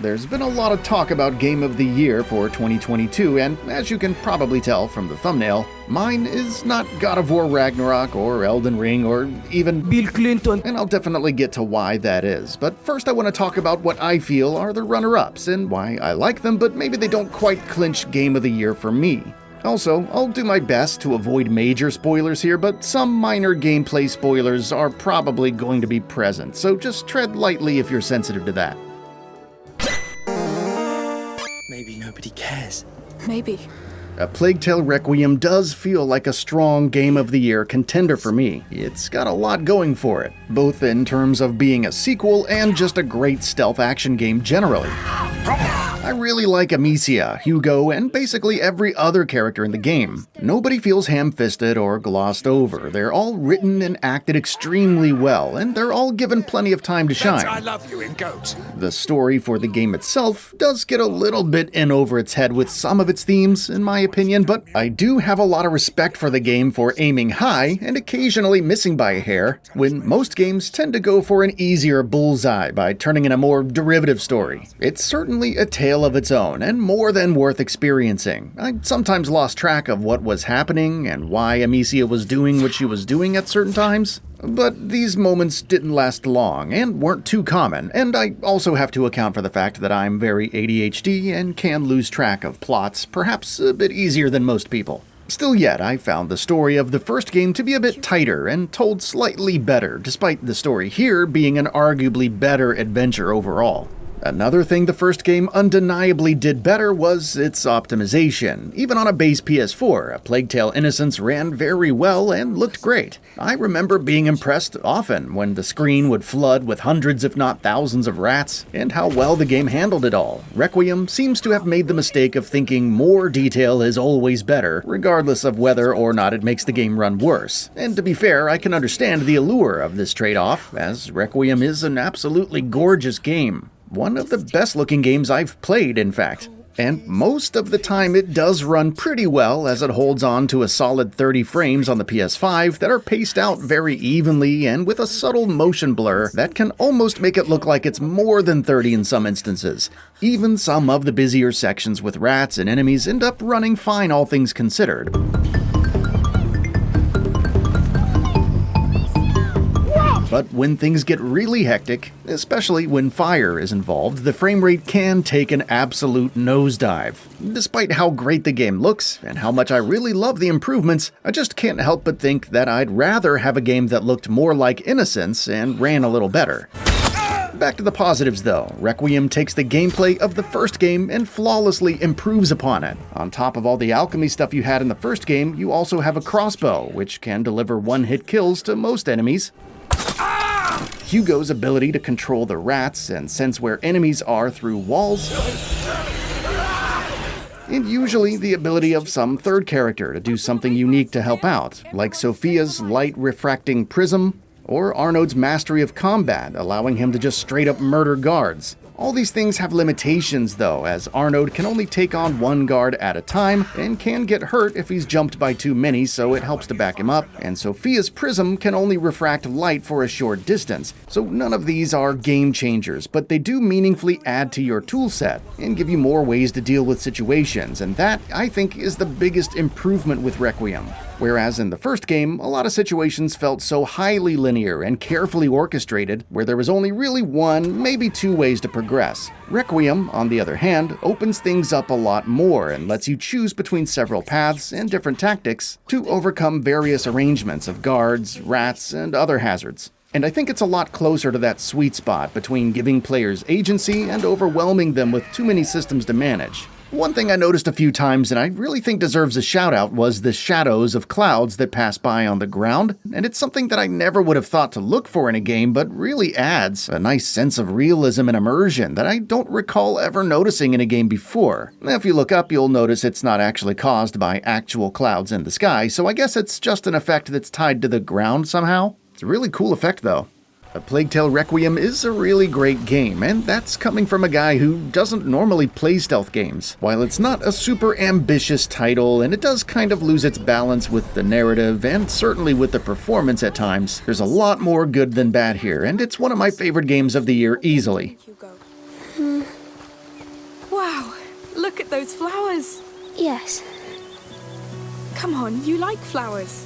There's been a lot of talk about Game of the Year for 2022, and as you can probably tell from the thumbnail, mine is not God of War Ragnarok or Elden Ring or even Bill Clinton. And I'll definitely get to why that is. But first I want to talk about what I feel are the runner-ups and why I like them, but maybe they don't quite clinch Game of the Year for me. Also, I'll do my best to avoid major spoilers here, but some minor gameplay spoilers are probably going to be present, so just tread lightly if you're sensitive to that. Maybe nobody cares. Maybe. A Plague Tale Requiem does feel like a strong Game of the Year contender for me. It's got a lot going for it, both in terms of being a sequel and just a great stealth action game generally. I really like Amicia, Hugo, and basically every other character in the game. Nobody feels ham-fisted or glossed over. They're all written and acted extremely well, and they're all given plenty of time to shine. I love you in Goat. The story for the game itself does get a little bit in over its head with some of its themes, in my opinion, but I do have a lot of respect for the game for aiming high and occasionally missing by a hair, when most games tend to go for an easier bullseye by turning in a more derivative story. It's certainly a tale of its own, and more than worth experiencing. I sometimes lost track of what was happening and why Amicia was doing what she was doing at certain times. But these moments didn't last long and weren't too common, and I also have to account for the fact that I'm very ADHD and can lose track of plots, perhaps a bit easier than most people. Still yet, I found the story of the first game to be a bit tighter and told slightly better, despite the story here being an arguably better adventure overall. Another thing the first game undeniably did better was its optimization. Even on a base PS4, A Plague Tale Innocence ran very well and looked great. I remember being impressed often when the screen would flood with hundreds if not thousands of rats, and how well the game handled it all. Requiem seems to have made the mistake of thinking more detail is always better, regardless of whether or not it makes the game run worse. And to be fair, I can understand the allure of this trade-off, as Requiem is an absolutely gorgeous game. One of the best looking games I've played, in fact. And most of the time it does run pretty well as it holds on to a solid 30 frames on the PS5 that are paced out very evenly and with a subtle motion blur that can almost make it look like it's more than 30 in some instances. Even some of the busier sections with rats and enemies end up running fine, all things considered. But when things get really hectic, especially when fire is involved, the frame rate can take an absolute nosedive. Despite how great the game looks, and how much I really love the improvements, I just can't help but think that I'd rather have a game that looked more like Innocence and ran a little better. Back to the positives though, Requiem takes the gameplay of the first game and flawlessly improves upon it. On top of all the alchemy stuff you had in the first game, you also have a crossbow, which can deliver one-hit kills to most enemies. Hugo's ability to control the rats and sense where enemies are through walls, and usually the ability of some third character to do something unique to help out, like Sophia's light refracting prism, or Arnold's mastery of combat, allowing him to just straight up murder guards. All these things have limitations though, as Arnold can only take on one guard at a time and can get hurt if he's jumped by too many, so it helps to back him up, and Sophia's prism can only refract light for a short distance, so none of these are game changers, but they do meaningfully add to your toolset and give you more ways to deal with situations, and that, I think, is the biggest improvement with Requiem. Whereas in the first game, a lot of situations felt so highly linear and carefully orchestrated, where there was only really one, maybe two ways to progress. Requiem, on the other hand, opens things up a lot more and lets you choose between several paths and different tactics to overcome various arrangements of guards, rats, and other hazards. And I think it's a lot closer to that sweet spot between giving players agency and overwhelming them with too many systems to manage. One thing I noticed a few times and I really think deserves a shout out was the shadows of clouds that pass by on the ground, and it's something that I never would have thought to look for in a game, but really adds a nice sense of realism and immersion that I don't recall ever noticing in a game before. If you look up, you'll notice it's not actually caused by actual clouds in the sky, so I guess it's just an effect that's tied to the ground somehow. It's a really cool effect though. A Plague Tale Requiem is a really great game, and that's coming from a guy who doesn't normally play stealth games. While it's not a super ambitious title, and it does kind of lose its balance with the narrative, and certainly with the performance at times, there's a lot more good than bad here, and it's one of my favorite games of the year easily. look at those flowers. Yes. Come on, you like flowers.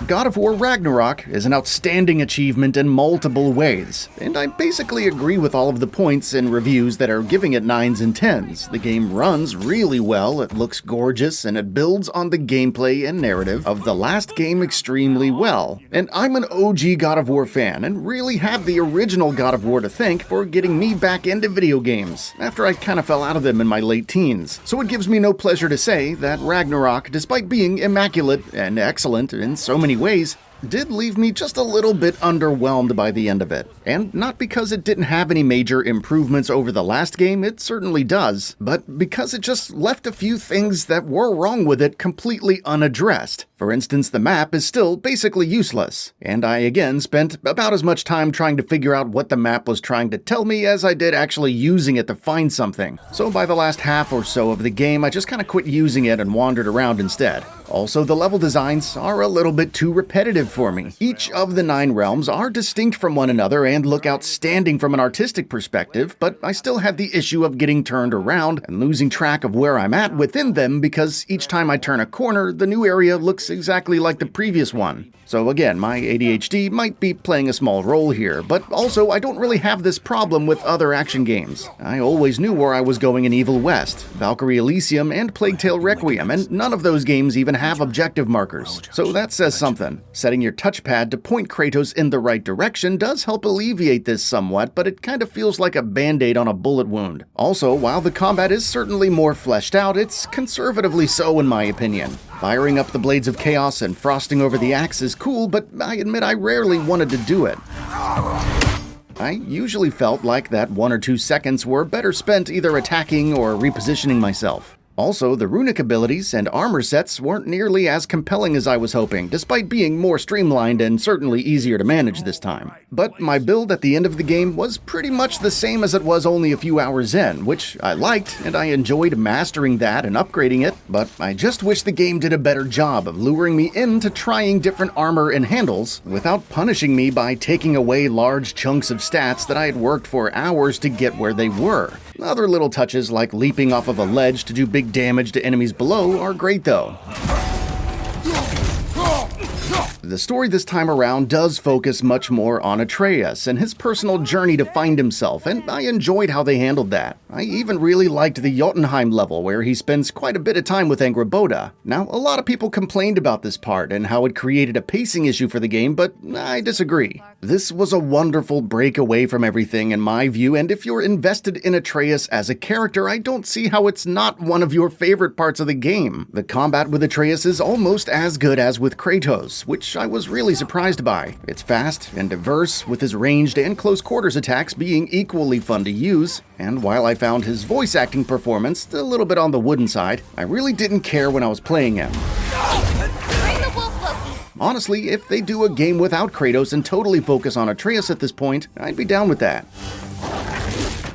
God of War Ragnarok is an outstanding achievement in multiple ways, and I basically agree with all of the points in reviews that are giving it 9s and 10s. The game runs really well, it looks gorgeous, and it builds on the gameplay and narrative of the last game extremely well. And I'm an OG God of War fan, and really have the original God of War to thank for getting me back into video games, after I kinda fell out of them in my late teens. So it gives me no pleasure to say that Ragnarok, despite being immaculate and excellent in so many ways, did leave me just a little bit underwhelmed by the end of it. And not because it didn't have any major improvements over the last game, it certainly does, but because it just left a few things that were wrong with it completely unaddressed. For instance, the map is still basically useless, and I again spent about as much time trying to figure out what the map was trying to tell me as I did actually using it to find something. So by the last half or so of the game, I just kinda quit using it and wandered around instead. Also, the level designs are a little bit too repetitive for me. Each of the 9 realms are distinct from one another and look outstanding from an artistic perspective, but I still had the issue of getting turned around and losing track of where I'm at within them because each time I turn a corner, the new area looks exactly like the previous one. So again, my ADHD might be playing a small role here, but also I don't really have this problem with other action games. I always knew where I was going in Evil West, Valkyrie Elysium, and Plague Tale Requiem, and none of those games even have objective markers. So that says something. Setting your touchpad to point Kratos in the right direction does help alleviate this somewhat, but it kind of feels like a band-aid on a bullet wound. Also, while the combat is certainly more fleshed out, it's conservatively so in my opinion. Firing up the blades of chaos and frosting over the axe is cool, but I admit I rarely wanted to do it. I usually felt like that 1 or 2 seconds were better spent either attacking or repositioning myself. Also, the runic abilities and armor sets weren't nearly as compelling as I was hoping, despite being more streamlined and certainly easier to manage this time. But my build at the end of the game was pretty much the same as it was only a few hours in, which I liked, and I enjoyed mastering that and upgrading it, but I just wish the game did a better job of luring me into trying different armor and handles without punishing me by taking away large chunks of stats that I had worked for hours to get where they were. Other little touches like leaping off of a ledge to do big damage to enemies below are great though. The story this time around does focus much more on Atreus and his personal journey to find himself, and I enjoyed how they handled that. I even really liked the Jotunheim level where he spends quite a bit of time with Angrboda. Now, a lot of people complained about this part and how it created a pacing issue for the game, but I disagree. This was a wonderful break away from everything in my view, and if you're invested in Atreus as a character, I don't see how it's not one of your favorite parts of the game. The combat with Atreus is almost as good as with Kratos, which I was really surprised by. It's fast and diverse, with his ranged and close quarters attacks being equally fun to use, and while I found his voice acting performance a little bit on the wooden side, I really didn't care when I was playing him. Honestly, if they do a game without Kratos and totally focus on Atreus at this point, I'd be down with that.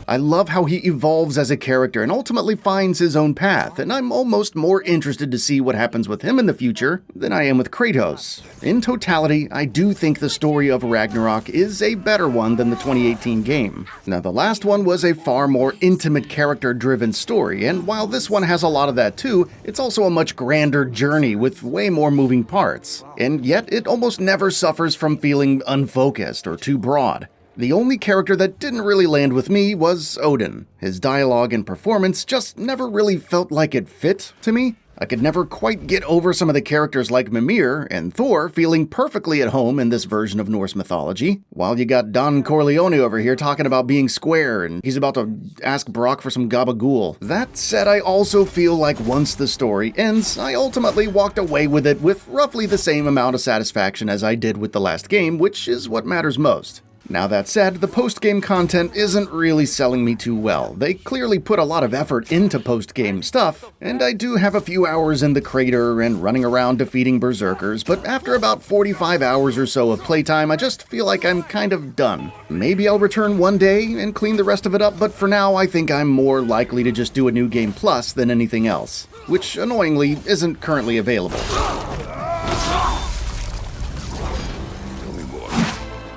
I love how he evolves as a character and ultimately finds his own path, and I'm almost more interested to see what happens with him in the future than I am with Kratos. In totality, I do think the story of Ragnarok is a better one than the 2018 game. Now, the last one was a far more intimate character-driven story, and while this one has a lot of that too, it's also a much grander journey with way more moving parts. And yet, it almost never suffers from feeling unfocused or too broad. The only character that didn't really land with me was Odin. His dialogue and performance just never really felt like it fit to me. I could never quite get over some of the characters like Mimir and Thor feeling perfectly at home in this version of Norse mythology, while you got Don Corleone over here talking about being square and he's about to ask Brock for some gabagool. That said, I also feel like once the story ends, I ultimately walked away with it with roughly the same amount of satisfaction as I did with the last game, which is what matters most. Now that said, the post-game content isn't really selling me too well. They clearly put a lot of effort into post-game stuff, and I do have a few hours in the crater and running around defeating berserkers, but after about 45 hours or so of playtime, I just feel like I'm kind of done. Maybe I'll return one day and clean the rest of it up, but for now I think I'm more likely to just do a New Game Plus than anything else, which annoyingly isn't currently available.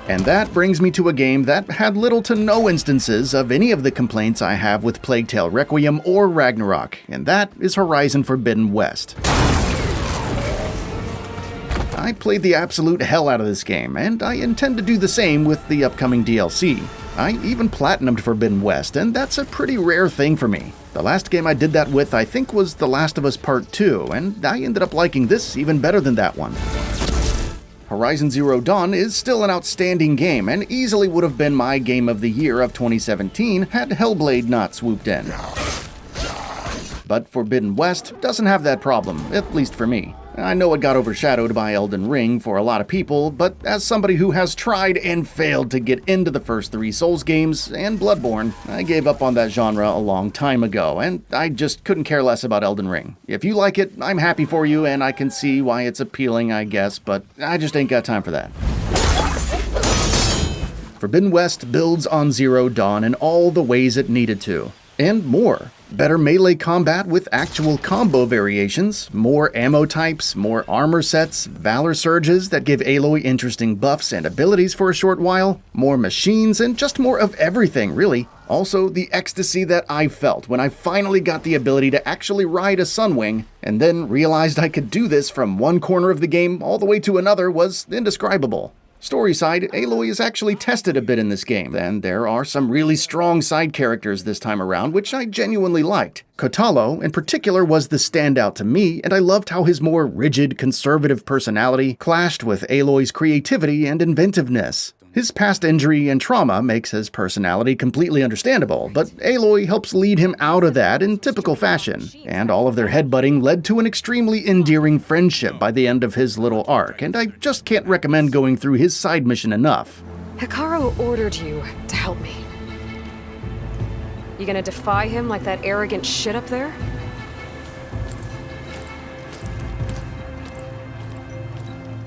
And that brings me to a game that had little to no instances of any of the complaints I have with Plague Tale Requiem or Ragnarok, and that is Horizon Forbidden West. I played the absolute hell out of this game, and I intend to do the same with the upcoming DLC. I even platinumed Forbidden West, and that's a pretty rare thing for me. The last game I did that with I think was The Last of Us Part 2, and I ended up liking this even better than that one. Horizon Zero Dawn is still an outstanding game, and easily would have been my game of the year of 2017 had Hellblade not swooped in. But Forbidden West doesn't have that problem, at least for me. I know it got overshadowed by Elden Ring for a lot of people, but as somebody who has tried and failed to get into the first 3 Souls games and Bloodborne, I gave up on that genre a long time ago, and I just couldn't care less about Elden Ring. If you like it, I'm happy for you, and I can see why it's appealing, I guess, but I just ain't got time for that. Forbidden West builds on Zero Dawn in all the ways it needed to, and more. Better melee combat with actual combo variations, more ammo types, more armor sets, valor surges that give Aloy interesting buffs and abilities for a short while, more machines, and just more of everything, really. Also, the ecstasy that I felt when I finally got the ability to actually ride a Sunwing, and then realized I could do this from one corner of the game all the way to another was indescribable. Story side, Aloy is actually tested a bit in this game, and there are some really strong side characters this time around, which I genuinely liked. Kotalo, in particular, was the standout to me, and I loved how his more rigid, conservative personality clashed with Aloy's creativity and inventiveness. His past injury and trauma makes his personality completely understandable, but Aloy helps lead him out of that in typical fashion, and all of their headbutting led to an extremely endearing friendship by the end of his little arc, and I just can't recommend going through his side mission enough. Hikaru ordered you to help me. You gonna defy him like that arrogant shit up there?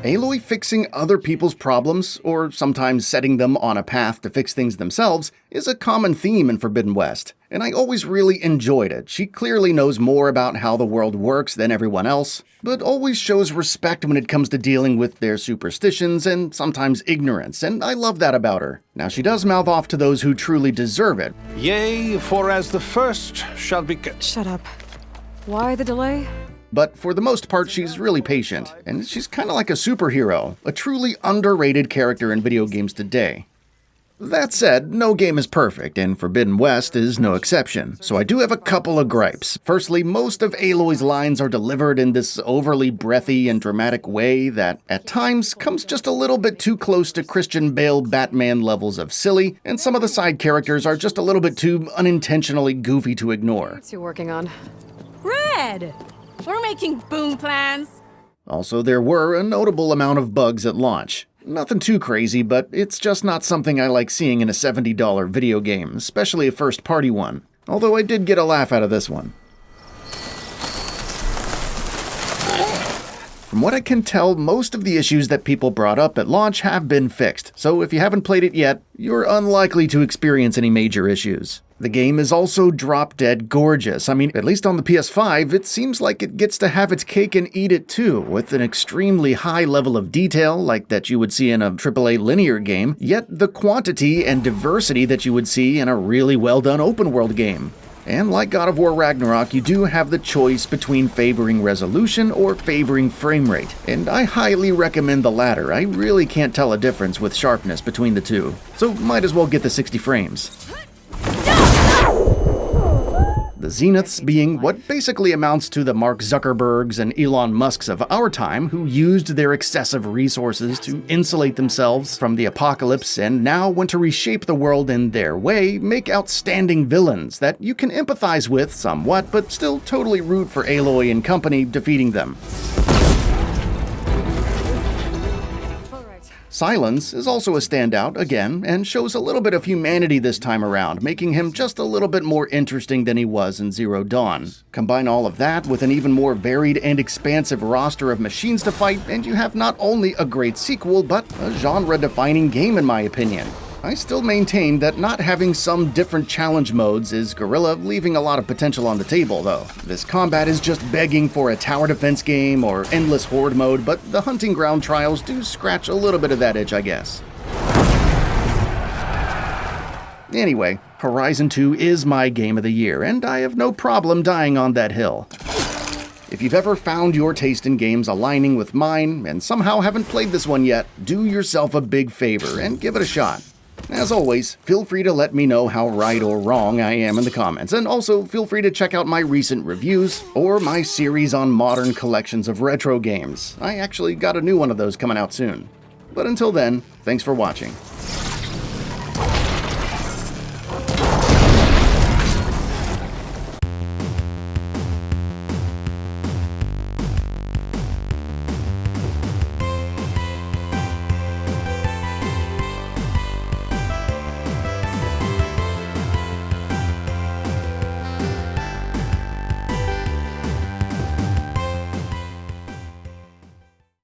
Aloy fixing other people's problems, or sometimes setting them on a path to fix things themselves, is a common theme in Forbidden West, and I always really enjoyed it. She clearly knows more about how the world works than everyone else, but always shows respect when it comes to dealing with their superstitions and sometimes ignorance, and I love that about her. Now, she does mouth off to those who truly deserve it. Yea, for as the first shall be... Shut up. Why the delay? But for the most part, she's really patient, and she's kinda like a superhero, a truly underrated character in video games today. That said, no game is perfect, and Forbidden West is no exception, so I do have a couple of gripes. Firstly, most of Aloy's lines are delivered in this overly breathy and dramatic way that, at times, comes just a little bit too close to Christian Bale Batman levels of silly, and some of the side characters are just a little bit too unintentionally goofy to ignore. What's you working on? Red! We're making boom plans. Also, there were a notable amount of bugs at launch. Nothing too crazy, but it's just not something I like seeing in a $70 video game, especially a first-party one. Although I did get a laugh out of this one. From what I can tell, most of the issues that people brought up at launch have been fixed, so if you haven't played it yet, you're unlikely to experience any major issues. The game is also drop-dead gorgeous. I mean, at least on the PS5, it seems like it gets to have its cake and eat it too, with an extremely high level of detail like that you would see in a AAA linear game, yet the quantity and diversity that you would see in a really well-done open-world game. And like God of War Ragnarok, you do have the choice between favoring resolution or favoring frame rate, and I highly recommend the latter. I really can't tell a difference with sharpness between the two, so might as well get the 60 frames. The Zeniths being what basically amounts to the Mark Zuckerbergs and Elon Musks of our time, who used their excessive resources to insulate themselves from the apocalypse and now want to reshape the world in their way, make outstanding villains that you can empathize with somewhat, but still totally root for Aloy and company defeating them. Silence is also a standout, again, and shows a little bit of humanity this time around, making him just a little bit more interesting than he was in Zero Dawn. Combine all of that with an even more varied and expansive roster of machines to fight, and you have not only a great sequel, but a genre-defining game in my opinion. I still maintain that not having some different challenge modes is Guerrilla leaving a lot of potential on the table, though. This combat is just begging for a tower defense game or endless horde mode, but the hunting ground trials do scratch a little bit of that itch, I guess. Anyway, Horizon 2 is my game of the year, and I have no problem dying on that hill. If you've ever found your taste in games aligning with mine and somehow haven't played this one yet, do yourself a big favor and give it a shot. As always, feel free to let me know how right or wrong I am in the comments, and also feel free to check out my recent reviews or my series on modern collections of retro games. I actually got a new one of those coming out soon. But until then, thanks for watching.